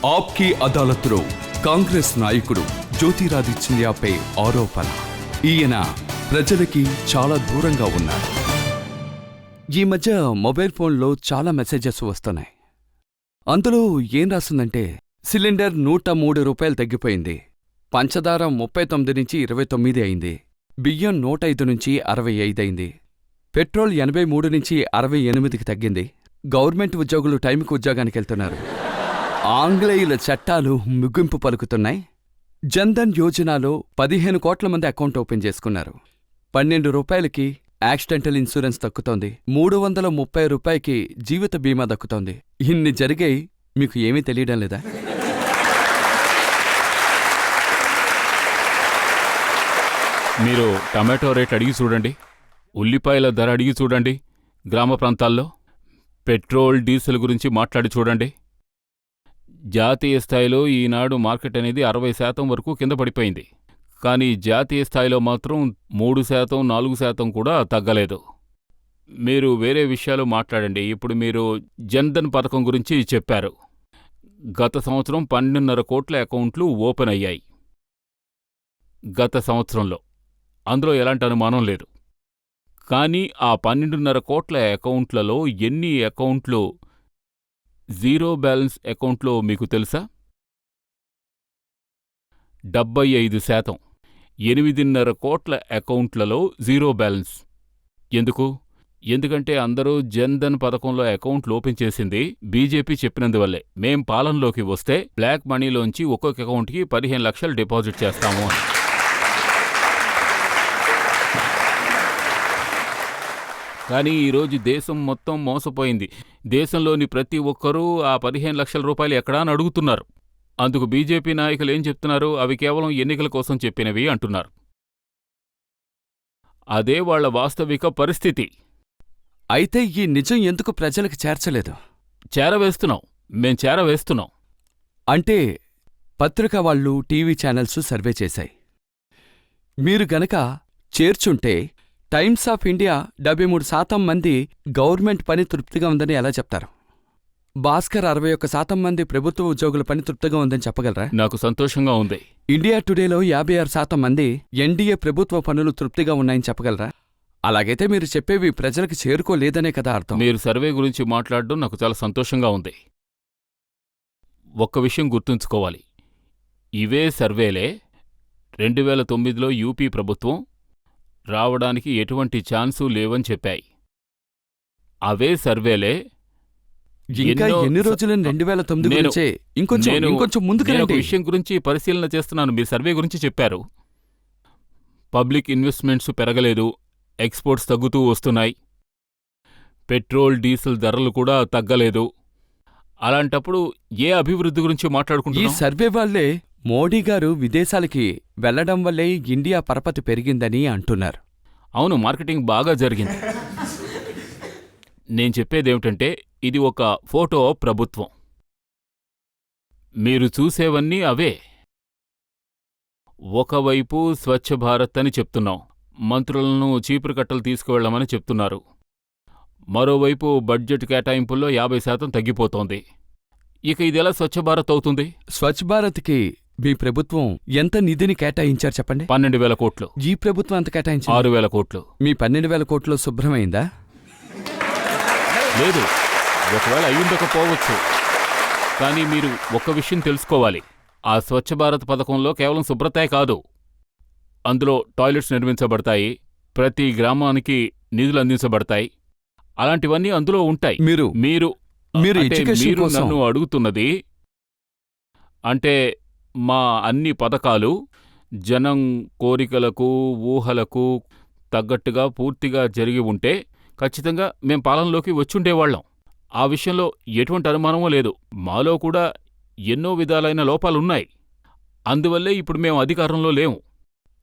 ఆప్కి అదాలత్లో కాంగ్రెస్ నాయకుడు జ్యోతిరాదిత్య సింధియాపై ఆరోపణ. ఈయన ప్రజలకి చాలా దూరంగా ఉన్నారు. ఈ మధ్య మొబైల్ ఫోన్లో చాలా మెసేజెస్ వస్తున్నాయి. అందులో ఏం రాస్తుందంటే, సిలిండర్ 103 రూపాయలు తగ్గిపోయింది, పంచదార 39 నుంచి 29 అయింది, బియ్యం 105 నుంచి 65 అయింది, పెట్రోల్ 83 నుంచి 68కి తగ్గింది, గవర్నమెంట్ ఉద్యోగులు టైంకి ఉద్యోగానికి వెళ్తున్నారు, ఆంగ్లేయుల చట్టాలు ముగింపు పలుకుతున్నాయి, జన్ధన్ యోజనలో 15 కోట్ల మంది అకౌంట్ ఓపెన్ చేసుకున్నారు, 12 రూపాయలకి యాక్సిడెంటల్ ఇన్సూరెన్స్ దక్కుతోంది, 330 రూపాయకి జీవిత బీమా దక్కుతోంది. ఇన్ని జరిగాయి, మీకు ఏమీ తెలియడం లేదా? మీరు టమాటో రేట్ అడిగి చూడండి, ఉల్లిపాయల ధర అడిగి చూడండి, గ్రామ ప్రాంతాల్లో పెట్రోల్ డీజిల్ గురించి మాట్లాడి చూడండి. జాతీయ స్థాయిలో ఈనాడు మార్కెట్ అనేది 60% వరకు కింద పడిపోయింది. కానీ జాతీయ స్థాయిలో మాత్రం 3%, 4% కూడా తగ్గలేదు. మీరు వేరే విషయాలు మాట్లాడండి. ఇప్పుడు మీరు జన్ధన్ పథకం గురించి చెప్పారు. గత సంవత్సరం 12.5 కోట్ల అకౌంట్లు ఓపెన్ అయ్యాయి. గత సంవత్సరంలో అందులో ఎలాంటి అనుమానం లేదు. కానీ ఆ 12.5 కోట్ల అకౌంట్లలో ఎన్ని అకౌంట్లు జీరో బ్యాలెన్స్ అకౌంట్లో మీకు తెలుసా? 75%. 8.5 కోట్ల అకౌంట్లలో జీరో బ్యాలెన్స్. ఎందుకు? ఎందుకంటే అందరూ జన్ధన్ పథకంలో అకౌంట్లు ఓపెన్ చేసింది బీజేపీ చెప్పినందువల్లే. మేం పాలనలోకి వస్తే బ్లాక్ మనీలోంచి ఒక్కొక్క అకౌంట్కి 15 లక్షలు డిపాజిట్ చేస్తాము అని. కానీ ఈరోజు దేశం మొత్తం మోసపోయింది. దేశంలోని ప్రతి ఒక్కరూ ఆ 15 లక్షల రూపాయలు ఎక్కడా అని అడుగుతున్నారు. అందుకు బీజేపీ నాయకులు ఏం చెప్తున్నారు? అవి కేవలం ఎన్నికల కోసం చెప్పినవి అంటున్నారు. అదే వాళ్ల వాస్తవిక పరిస్థితి. అయితే ఈ నిజం ఎందుకు ప్రజలకు చేర్చలేదు? మేం చేరవేస్తున్నాం. అంటే పత్రిక వాళ్ళు, టీవీ ఛానల్స్ సర్వే చేశాయి. మీరు గనక చేర్చుంటే టైమ్స్ ఆఫ్ ఇండియా 73% మంది గవర్నమెంట్ పని తృప్తిగా ఉందని ఎలా చెప్తారు? భాస్కర్ 61% మంది ప్రభుత్వ ఉద్యోగుల పని తృప్తిగా ఉందని చెప్పగలరా? నాకు సంతోషంగా ఉంది. ఇండియా టుడేలో 56% మంది ఎన్డీఏ ప్రభుత్వ పనులు తృప్తిగా ఉన్నాయని చెప్పగలరా? అలాగైతే మీరు చెప్పేవి ప్రజలకు చేరుకోలేదనే కదా అర్థం. మీరు సర్వే గురించి మాట్లాడడం నాకు చాలా సంతోషంగా ఉంది. ఒక్క విషయం గుర్తుంచుకోవాలి. ఇవే సర్వేలే 2009లో యూపీ ప్రభుత్వం రావడానికి ఎటువంటి ఛాన్సూ లేవని చెప్పాయి. అవే సర్వేలే ఇంకా ఎన్ని రోజులని 2009 గురించే ఇంకొంచెం ముందుకు నేను ఒక విషయం గురించి పరిశీలన చేస్తున్నాను. మీ సర్వే గురించి చెప్పారు. పబ్లిక్ ఇన్వెస్ట్మెంట్స్ పెరగలేదు, ఎక్స్పోర్ట్స్ తగ్గుతూ వస్తున్నాయి, పెట్రోల్ డీజిల్ ధరలు కూడా తగ్గలేదు. అలాంటప్పుడు ఏ అభివృద్ధి గురించి మాట్లాడుకుంటున్నాం? ఈ సర్వే వాళ్లే మోడీ గారు విదేశాలకి వెళ్లడం వల్లే ఇండియా పరపతి పెరిగిందని అంటున్నారు. అవును, మార్కెటింగ్ బాగా జరిగింది. నేను చెప్పేదేమిటంటే, ఇది ఒక ఫోటో ప్రభుత్వం. మీరు చూసేవన్నీ అవే. ఒకవైపు స్వచ్ఛ భారత్ అని చెప్తున్నాం, మంత్రులను చీపురు కట్టలు తీసుకువెళ్లమని చెప్తున్నారు. మరోవైపు బడ్జెట్ కేటాయింపుల్లో 50% తగ్గిపోతోంది. ఇక ఇదెలా స్వచ్ఛ భారత్ అవుతుంది? స్వచ్ఛ భారత్కి మీ ప్రభుత్వం ఎంత నిధిని కేటాయించారు చెప్పండి? 12,000 కోట్లు. ఈ ప్రభుత్వం ఎంత కేటాయించింది? 6,000 కోట్లు. మీ 12,000 కోట్లు శుభ్రమైందా? లేదు, ఒకవేళ అయ్యుండకపోవచ్చు. కానీ మీరు ఒక్క విషయం తెలుసుకోవాలి. ఆ స్వచ్ఛ భారత్ పథకంలో కేవలం శుభ్రతే కాదు, అందులో టాయిలెట్స్ నిర్మించబడతాయి, ప్రతి గ్రామానికి నిధులు అందించబడతాయి. అలాంటివన్నీ అందులో ఉంటాయి. మీరు నన్ను అడుగుతున్నది అంటే మా అన్ని పథకాలు జనం కోరికలకు, ఊహలకు తగ్గట్టుగా పూర్తిగా జరిగి ఉంటే ఖచ్చితంగా మేం పాలనలోకి వచ్చుండేవాళ్లం. ఆ విషయంలో ఎటువంటి అనుమానమూ లేదు. మాలో కూడా ఎన్నో విధాలైన లోపాలున్నాయి. అందువల్లే ఇప్పుడు మేము అధికారంలో లేము.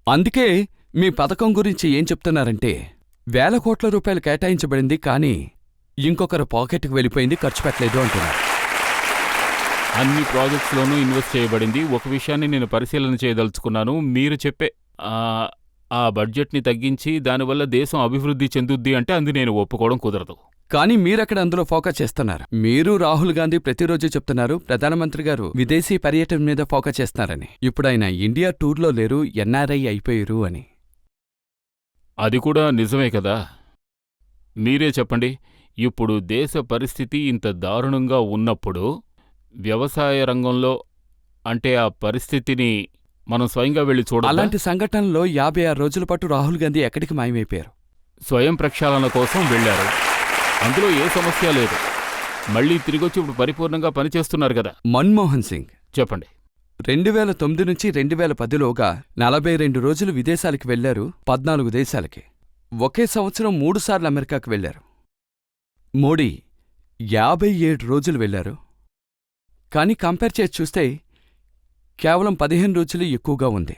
అందుకే మీ పథకం గురించి ఏం చెప్తున్నారంటే, 1,000 కోట్ల రూపాయలు కేటాయించబడింది, కానీ ఇంకొకరు పాకెట్కి వెళ్ళిపోయింది, ఖర్చు పెట్టలేదు అంటున్నారు. అన్ని ప్రాజెక్ట్స్లోనూ ఇన్వెస్ట్ చేయబడింది. ఒక విషయాన్ని నేను పరిశీలన చేయదలుచుకున్నాను. మీరు చెప్పే ఆ బడ్జెట్ని తగ్గించి దానివల్ల దేశం అభివృద్ధి చెందుద్ది అంటే అందు నేను ఒప్పుకోవడం కుదరదు. కానీ మీరక్కడ అందులో ఫోకస్ చేస్తున్నారు. మీరు రాహుల్ గాంధీ ప్రతిరోజు చెప్తున్నారు ప్రధానమంత్రి గారు విదేశీ పర్యటన మీద ఫోకస్ చేస్తున్నారని. ఇప్పుడు ఆయన ఇండియా టూర్లో లేరు, ఎన్ఆర్ఐ అయిపోయారు అని. అది కూడా నిజమే కదా. మీరే చెప్పండి, ఇప్పుడు దేశ పరిస్థితి ఇంత దారుణంగా ఉన్నప్పుడు వ్యవసాయ రంగంలో అంటే ఆ పరిస్థితిని మనం స్వయంగా వెళ్ళి చూడాలి. అలాంటి సంఘటనలో 56 రోజుల పాటు రాహుల్ గాంధీ ఎక్కడికి మాయమైపోయారు? స్వయం ప్రక్షాళన కోసం వెళ్లారు. అందులో ఏ సమస్య లేదు. మళ్ళీ తిరిగొచ్చి ఇప్పుడు పరిపూర్ణంగా పనిచేస్తున్నారు కదా. మన్మోహన్ సింగ్ చెప్పండి. 2009 నుంచి 2010లోగా 42 రోజులు విదేశాలకు వెళ్లారు, 14 దేశాలకి. ఒకే సంవత్సరం 3 సార్లు అమెరికాకు వెళ్లారు. మోడీ 57 రోజులు వెళ్లారు. కానీ కంపేర్ చేసి చూస్తే కేవలం 15 రోజులు ఎక్కువగా ఉంది.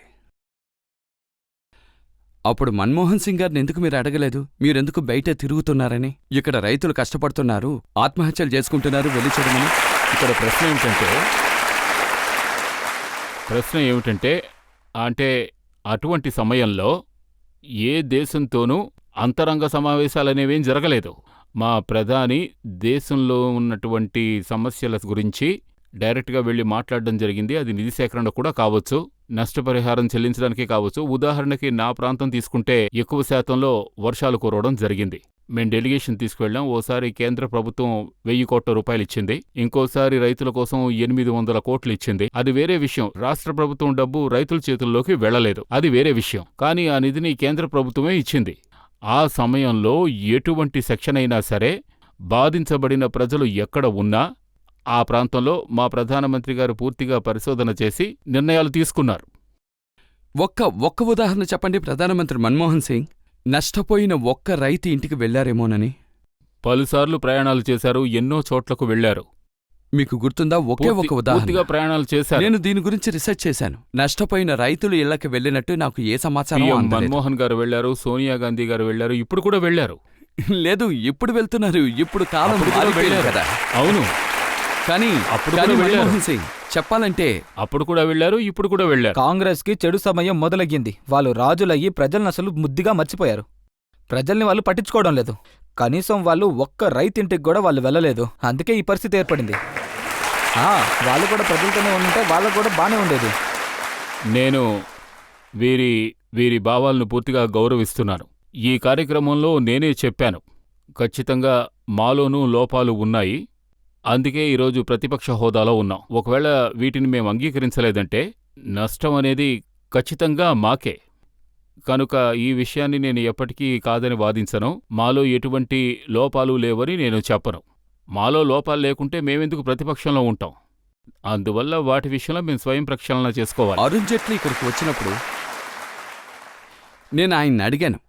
అప్పుడు మన్మోహన్ సింగ్ గారిని ఎందుకు మీరు అడగలేదు, మీరెందుకు బయట తిరుగుతున్నారని? ఇక్కడ రైతులు కష్టపడుతున్నారు, ఆత్మహత్యలు చేసుకుంటున్నారు, వెళ్ళి చూడమని. ఇక్కడ ప్రశ్న ఏమిటంటే అంటే అటువంటి సమయంలో ఏ దేశంతోనూ అంతరంగ సమావేశాలనేవేం జరగలేదు. మా ప్రధాని దేశంలో ఉన్నటువంటి సమస్యల గురించి డైరెక్ట్గా వెళ్లి మాట్లాడడం జరిగింది. అది నిధి సేకరణ కూడా కావచ్చు, నష్టపరిహారం చెల్లించడానికే కావచ్చు. ఉదాహరణకి నా ప్రాంతం తీసుకుంటే ఎక్కువ శాతంలో వర్షాలు కురవడం జరిగింది. మేం డెలిగేషన్ తీసుకువెళ్ళాం. ఓసారి కేంద్ర ప్రభుత్వం 1000 కోట్ల రూపాయలు ఇచ్చింది, ఇంకోసారి రైతుల కోసం 800 కోట్లు ఇచ్చింది. అది వేరే విషయం. రాష్ట్ర ప్రభుత్వం డబ్బు రైతుల చేతుల్లోకి వెళ్లలేదు, అది వేరే విషయం. కానీ ఆ నిధిని కేంద్ర ప్రభుత్వమే ఇచ్చింది. ఆ సమయంలో ఎటువంటి సెక్షన్ అయినా సరే బాధించబడిన ప్రజలు ఎక్కడ ఉన్నా ఆ ప్రాంతంలో మా ప్రధానమంత్రి గారు పూర్తిగా పరిశోధన చేసి నిర్ణయాలు తీసుకున్నారు. ఒక్క ఉదాహరణ చెప్పండి. ప్రధానమంత్రి మన్మోహన్ సింగ్ నష్టపోయిన ఒక్క రైతు ఇంటికి వెళ్లారేమోనని. పలుసార్లు ప్రయాణాలు చేశారు, ఎన్నో చోట్లకు వెళ్లారు. మీకు గుర్తుందా? ఒకే ఒక ఉదాహరణ. పూర్తిగా ప్రయాణాలు చేశారు. నేను దీని గురించి రీసెర్చ్ చేశాను. నష్టపోయిన రైతులు ఇళ్లకి వెళ్లినట్టు నాకు ఏ సమాచారం అందలేదు. మన్మోహన్ గారు వెళ్లారు, సోనియా గాంధీ గారు వెళ్లారు, ఇప్పుడు కూడా వెళ్లారు. లేదు, ఇప్పుడు వెళ్తున్నారు. ఇప్పుడు కాలం మారిపోయింది కదా. అవును, కానీ మన్మోహన్ సింగ్ చెప్పాలంటే అప్పుడు కూడా వెళ్లారు, ఇప్పుడు కూడా వెళ్లారు. కాంగ్రెస్ కి చెడు సమయం మొదలయ్యింది. వాళ్ళు రాజులయ్యి ప్రజల్ని అసలు ముద్దిగా మర్చిపోయారు. ప్రజల్ని వాళ్ళు పట్టించుకోవడం లేదు. కనీసం వాళ్ళు ఒక్క రైతింటికి కూడా వాళ్ళు వెళ్ళలేదు. అందుకే ఈ పరిస్థితి ఏర్పడింది. వాళ్ళు కూడా ప్రజలతోనే ఉంటే వాళ్ళకు కూడా బానే ఉండేది. నేను వీరి భావాలను పూర్తిగా గౌరవిస్తున్నాను. ఈ కార్యక్రమంలో నేనే చెప్పాను, ఖచ్చితంగా మాలోనూ లోపాలు ఉన్నాయి, అందుకే ఈరోజు ప్రతిపక్ష హోదాలో ఉన్నాం. ఒకవేళ వీటిని మేము అంగీకరించలేదంటే నష్టం అనేది ఖచ్చితంగా మాకే. కనుక ఈ విషయాన్ని నేను ఎప్పటికీ కాదని వాదించను. మాలో ఎటువంటి లోపాలు లేవని నేను చెప్పను. మాలో లోపాలు లేకుంటే మేమెందుకు ప్రతిపక్షంలో ఉంటాం? అందువల్ల వాటి విషయంలో మేము స్వయం ప్రక్షాళన చేసుకోవాలి. అరుణ్ జైట్లీ ఇక్కడికి వచ్చినప్పుడు నేను ఆయన్ని అడిగాను,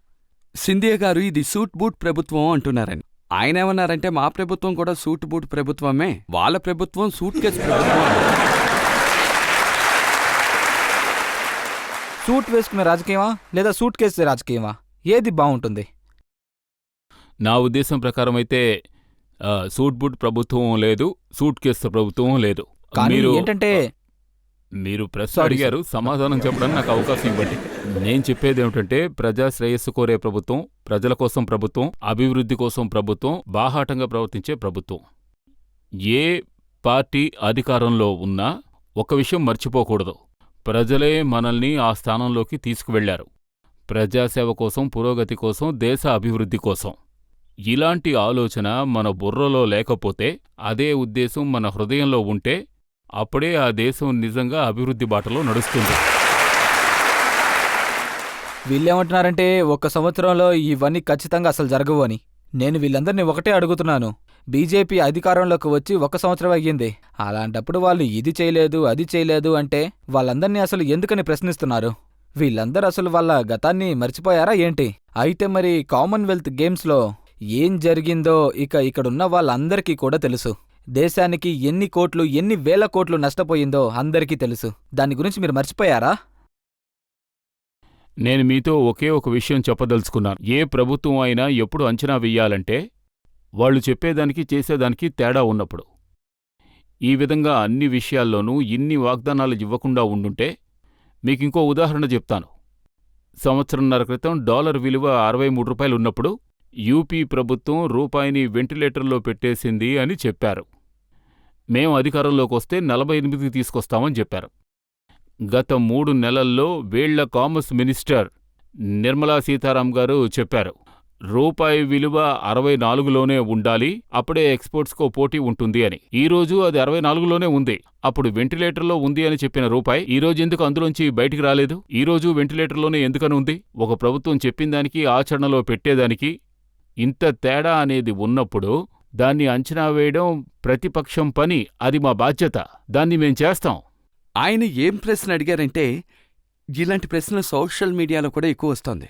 సింధియా గారు ఇది సూట్ బూట్ ప్రభుత్వం అంటున్నారని. ఆయన ఏమన్నారంటే మా ప్రభుత్వం కూడా సూట్ బూట్ ప్రభుత్వమే, వాళ్ళ ప్రభుత్వం సూట్ కేసు ప్రభుత్వం. సూట్ వేసుకునే రాజకీయమా లేదా సూట్ కేసు రాజకీయమా? ఏది బాగుంటుంది? నా ఉద్దేశం ప్రకారం అయితే సూట్ బూట్ ప్రభుత్వం లేదు, సూట్ కేసు ప్రభుత్వం లేదు. ఏంటంటే మీరు ప్రశ్న అడిగారు, సమాధానం చెప్పడానికి నాకు అవకాశం ఇవ్వండి. నేను చెప్పేదేమిటంటే ప్రజా శ్రేయస్సు కోరే ప్రభుత్వం, ప్రజల కోసం ప్రభుత్వం, అభివృద్ధి కోసం ప్రభుత్వం, బాహాటంగా ప్రవర్తించే ప్రభుత్వం. ఏ పార్టీ అధికారంలో ఉన్నా ఒక విషయం మర్చిపోకూడదు, ప్రజలే మనల్ని ఆ స్థానంలోకి తీసుకువెళ్లారు. ప్రజాసేవ కోసం, పురోగతి కోసం, దేశ అభివృద్ధి కోసం. ఇలాంటి ఆలోచన మన బుర్రలో లేకపోతే, అదే ఉద్దేశం మన హృదయంలో ఉంటే అప్పుడే ఆ దేశం నిజంగా అభివృద్ధి బాటలో నడుస్తుంది. వీళ్ళేమంటున్నారంటే 1 సంవత్సరంలో ఇవన్నీ ఖచ్చితంగా అసలు జరగవు అని. నేను వీళ్ళందరినీ ఒకటే అడుగుతున్నాను, బీజేపీ అధికారంలోకి వచ్చి 1 సంవత్సరం అయ్యింది. అలాంటప్పుడు వాళ్ళు ఇది చేయలేదు, అది చేయలేదు అంటే వాళ్ళందర్నీ అసలు ఎందుకని ప్రశ్నిస్తున్నారు? వీళ్ళందరూ అసలు వాళ్ళ గతాన్ని మర్చిపోయారా ఏంటి? అయితే మరి కామన్వెల్త్ గేమ్స్లో ఏం జరిగిందో ఇక్కడున్న వాళ్ళందరికీ కూడా తెలుసు. దేశానికి ఎన్ని కోట్లు, ఎన్ని వేల కోట్లు నష్టపోయిందో అందరికీ తెలుసు. దాని గురించి మీరు మర్చిపోయారా? నేను మీతో ఒకే ఒక విషయం చెప్పదలుచుకున్నాను. ఏ ప్రభుత్వం అయినా ఎప్పుడు అంచనా వెయ్యాలంటే వాళ్ళు చెప్పేదానికి చేసేదానికి తేడా ఉన్నప్పుడు. ఈ విధంగా అన్ని విషయాల్లోనూ ఇన్ని వాగ్దానాలు ఇవ్వకుండా ఉండుంటే, మీకింకో ఉదాహరణ చెప్తాను. సంవత్సరంన్నర క్రితం డాలర్ విలువ 63 రూపాయలు ఉన్నప్పుడు యూపీ ప్రభుత్వం రూపాయిని వెంటిలేటర్లో పెట్టేసింది అని చెప్పారు. మేం అధికారంలోకి వస్తే 48కి తీసుకొస్తామని చెప్పారు. గత 3 నెలల్లో వీళ్ల కామర్స్ మినిస్టర్ నిర్మలా సీతారాం గారు చెప్పారు, రూపాయి విలువ 64లోనే ఉండాలి, అప్పుడే ఎక్స్పోర్ట్స్కో పోటీ ఉంటుంది అని. ఈరోజు అది 64లోనే ఉంది. అప్పుడు వెంటిలేటర్లో ఉంది అని చెప్పిన రూపాయి ఈరోజు ఎందుకు అందులోంచి బయటికి రాలేదు? ఈరోజు వెంటిలేటర్లోనే ఎందుకని ఉంది? ఒక ప్రభుత్వం చెప్పిన దానికి ఆచరణలో పెట్టేదానికి ఇంత తేడా అనేది ఉన్నప్పుడు దాన్ని అంచనా వేయడం ప్రతిపక్షం పని. అది మా బాధ్యత. దాన్ని మేం చేస్తాం. ఆయన ఏం ప్రశ్న అడిగారంటే, ఇలాంటి ప్రశ్న సోషల్ మీడియాలో కూడా ఎక్కువ వస్తోంది.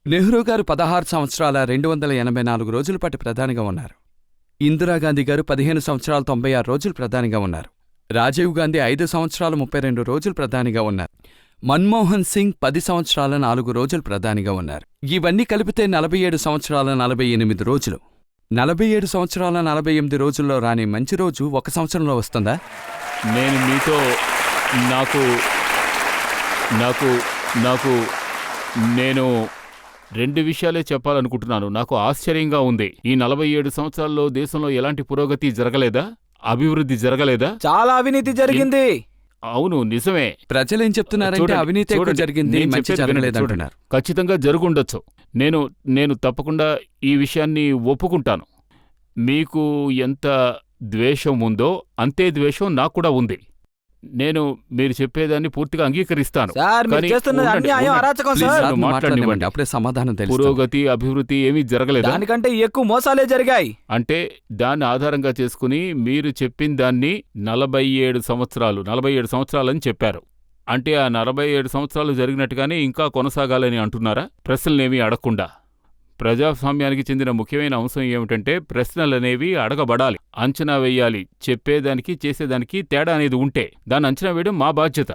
నెహ్రూ గారు 16 సంవత్సరాల 284 రోజుల పాటు ప్రధానిగా ఉన్నారు. ఇందిరాగాంధీ గారు 15 సంవత్సరాల 96 రోజులు ప్రధానిగా ఉన్నారు. రాజీవ్ గాంధీ 5 సంవత్సరాల 32 రోజులు ప్రధానిగా ఉన్నారు. మన్మోహన్ సింగ్ 10 సంవత్సరాల 4 రోజులు ప్రధానిగా ఉన్నారు. ఇవన్నీ కలిపితే 47 సంవత్సరాల 48 రోజులు. 47 సంవత్సరాల 48 రోజుల్లో రాని మంచి రోజు ఒక సంవత్సరంలో వస్తుందా? నేను మీతో నేను 2 విషయాలే చెప్పాలనుకుంటున్నాను. నాకు ఆశ్చర్యంగా ఉంది. ఈ 47 సంవత్సరాల్లో దేశంలో ఎలాంటి పురోగతి జరగలేదా? అభివృద్ధి జరగలేదా? చాలా అవినీతి జరిగింది. అవును, నిజమే. ప్రజలేం చెప్తున్నారంటే చూడండి, అవినీతి ఎక్కువ చూడండి, జరిగింది, నేను మంచి చెప్పేది వినండి, జరగలేదంటున్నారు. చూడండి. ఖచ్చితంగా జరుగుండొచ్చు. నేను తప్పకుండా ఈ విషయాన్ని ఒప్పుకుంటాను. మీకు ఎంత ద్వేషం ఉందో అంతే ద్వేషం నాకు కూడా ఉంది. నేను మీరు చెప్పేదాన్ని పూర్తిగా అంగీకరిస్తాను. సార్, మీరు కానీ చేస్తున్నది ఉండండి, అన్యాయం, ఉండండి. అరాచకం ప్లీజ్ సార్. నన్ను మాట్లాడనివ్వండి. మాట్లాడనివ్వండి, అప్పుడే సమాధానం తెలుస్తుంది. పురోగతి, అభివృద్ధి ఏమీ జరగలేదా? దానికంటే ఎక్కువ మోసాలే జరిగాయి. అంటే దాన్ని ఆధారంగా చేసుకుని మీరు చెప్పిన దాన్ని 47 సంవత్సరాలని చెప్పారు. అంటే ఆ 47 సంవత్సరాలు జరిగినట్టుగానే ఇంకా కొనసాగాలని అంటున్నారా? ప్రశ్నలేమీ అడగకుండా. ప్రజాస్వామ్యానికి చెందిన ముఖ్యమైన అంశం ఏమిటంటే ప్రశ్నలనేవి అడగబడాలి, అంచనా వేయాలి. చెప్పేదానికి చేసేదానికి తేడా అనేది ఉంటే దాన్ని అంచనా వేయడం మా బాధ్యత.